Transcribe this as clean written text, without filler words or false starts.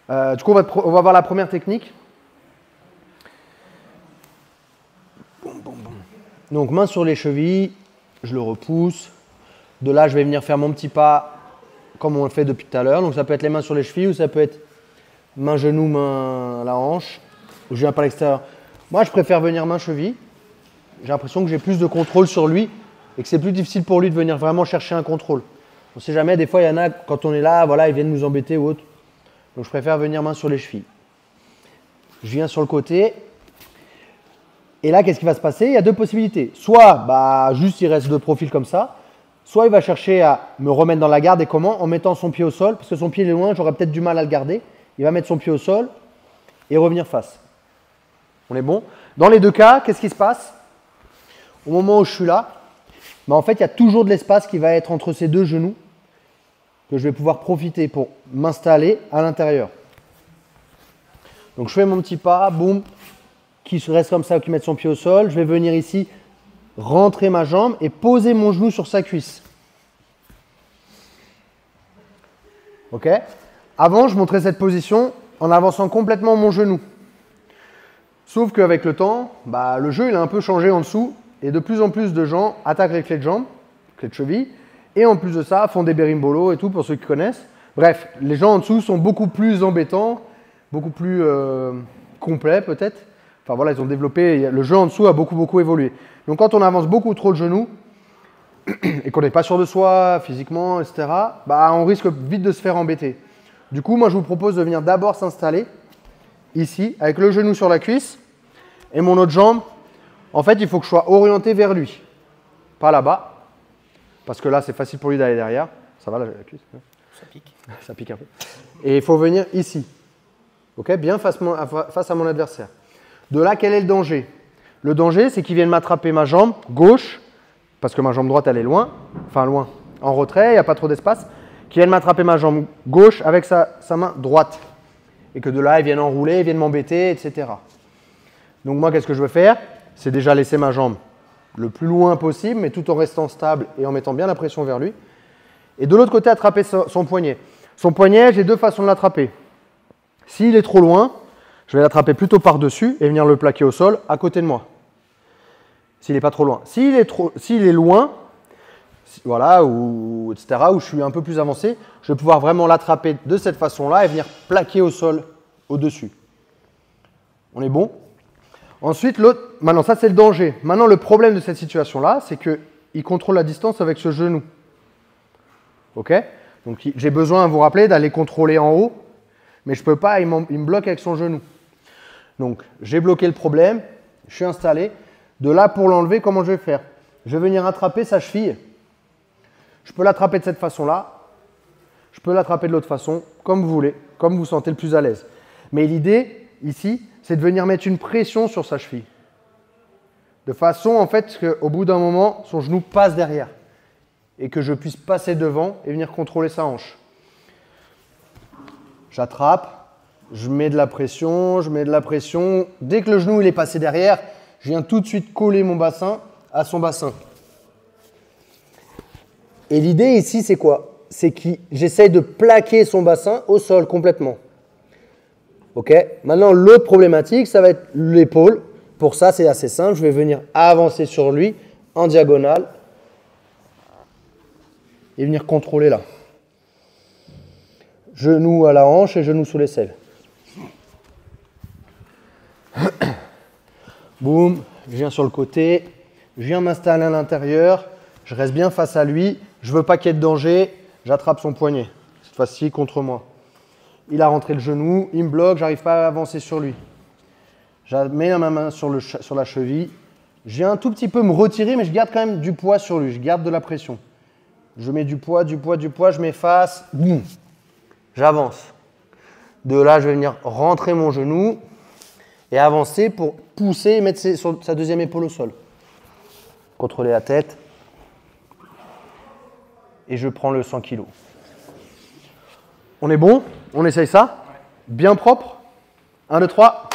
Du coup, on va voir la première technique. Donc, main sur les chevilles, je le repousse. De là, je vais venir faire mon petit pas comme on le fait depuis tout à l'heure. Donc, ça peut être les mains sur les chevilles ou ça peut être main genou, main à la hanche. Ou je viens par l'extérieur. Moi, je préfère venir main cheville. J'ai l'impression que j'ai plus de contrôle sur lui et que c'est plus difficile pour lui de venir vraiment chercher un contrôle. On ne sait jamais, des fois, il y en a, quand on est là, voilà, ils viennent nous embêter ou autre. Donc, je préfère venir main sur les chevilles. Je viens sur le côté. Et là, qu'est-ce qui va se passer? Il y a deux possibilités. Soit, juste il reste de profil comme ça. Soit il va chercher à me remettre dans la garde. Et comment? En mettant son pied au sol. Parce que son pied est loin, j'aurais peut-être du mal à le garder. Il va mettre son pied au sol et revenir face. On est bon? Dans les deux cas, qu'est-ce qui se passe? Au moment où je suis là, en fait, il y a toujours de l'espace qui va être entre ces deux genoux que je vais pouvoir profiter pour m'installer à l'intérieur. Donc, je fais mon petit pas, boum, qui reste comme ça ou qui met son pied au sol. Je vais venir ici, rentrer ma jambe et poser mon genou sur sa cuisse. Ok? Avant, je montrais cette position en avançant complètement mon genou. Sauf qu'avec le temps, le jeu il a un peu changé en dessous et de plus en plus de gens attaquent les clés de jambes, clés de cheville, et en plus de ça font des berimbolos et tout pour ceux qui connaissent. Bref, les gens en dessous sont beaucoup plus embêtants, beaucoup plus complets peut-être. Enfin voilà, ils ont développé, le jeu en dessous a beaucoup évolué. Donc quand on avance beaucoup trop le genou et qu'on n'est pas sûr de soi physiquement, etc., on risque vite de se faire embêter. Du coup, moi je vous propose de venir d'abord s'installer ici, avec le genou sur la cuisse et mon autre jambe. En fait, il faut que je sois orienté vers lui, pas là-bas, parce que là, c'est facile pour lui d'aller derrière. Ça va, la cuisse? Ça pique. Ça pique un peu. Et il faut venir ici, ok, bien face à mon adversaire. De là, quel est le danger? Le danger, c'est qu'il vienne m'attraper ma jambe gauche, parce que ma jambe droite, elle est loin, en retrait, il n'y a pas trop d'espace, qu'il vienne m'attraper ma jambe gauche avec sa main droite. Et que de là, il vienne enrouler, il vienne m'embêter, etc. Donc moi, qu'est-ce que je veux faire? C'est déjà laisser ma jambe le plus loin possible, mais tout en restant stable et en mettant bien la pression vers lui. Et de l'autre côté, attraper son poignet. Son poignet, j'ai deux façons de l'attraper. S'il est trop loin, je vais l'attraper plutôt par-dessus et venir le plaquer au sol à côté de moi. S'il n'est pas trop loin. S'il est loin, voilà, ou etc., où je suis un peu plus avancé, je vais pouvoir vraiment l'attraper de cette façon-là et venir plaquer au sol au-dessus. On est bon? Ensuite, l'autre, maintenant ça c'est le danger. Maintenant le problème de cette situation-là, c'est qu'il contrôle la distance avec ce genou. Ok? Donc j'ai besoin, vous rappeler, d'aller contrôler en haut, mais je ne peux pas, il me bloque avec son genou. Donc j'ai bloqué le problème, je suis installé. De là, pour l'enlever, comment je vais faire? Je vais venir attraper sa cheville. Je peux l'attraper de cette façon-là, je peux l'attraper de l'autre façon, comme vous voulez, comme vous vous sentez le plus à l'aise. Mais l'idée, ici, c'est de venir mettre une pression sur sa cheville. De façon, en fait, qu'au bout d'un moment, son genou passe derrière. Et que je puisse passer devant et venir contrôler sa hanche. J'attrape, je mets de la pression, je mets de la pression. Dès que le genou il est passé derrière, je viens tout de suite coller mon bassin à son bassin. Et l'idée ici, c'est quoi? C'est que j'essaye de plaquer son bassin au sol complètement. Ok? Maintenant, l'autre problématique, ça va être l'épaule. Pour ça, c'est assez simple. Je vais venir avancer sur lui en diagonale et venir contrôler là. Genou à la hanche et genou sous l'aisselle. Boum, je viens sur le côté, je viens m'installer à l'intérieur, je reste bien face à lui, je ne veux pas qu'il y ait de danger, j'attrape son poignet, cette fois-ci contre moi. Il a rentré le genou, il me bloque, je n'arrive pas à avancer sur lui. Je mets ma main sur la cheville, je viens un tout petit peu me retirer, mais je garde quand même du poids sur lui, je garde de la pression. Je mets du poids, je m'efface, boum, j'avance. De là, je vais venir rentrer mon genou et avancer pour pousser et mettre sa deuxième épaule au sol. Contrôler la tête. Et je prends le 100 kg. On est bon? On essaye ça? Bien propre? 1, 2, 3.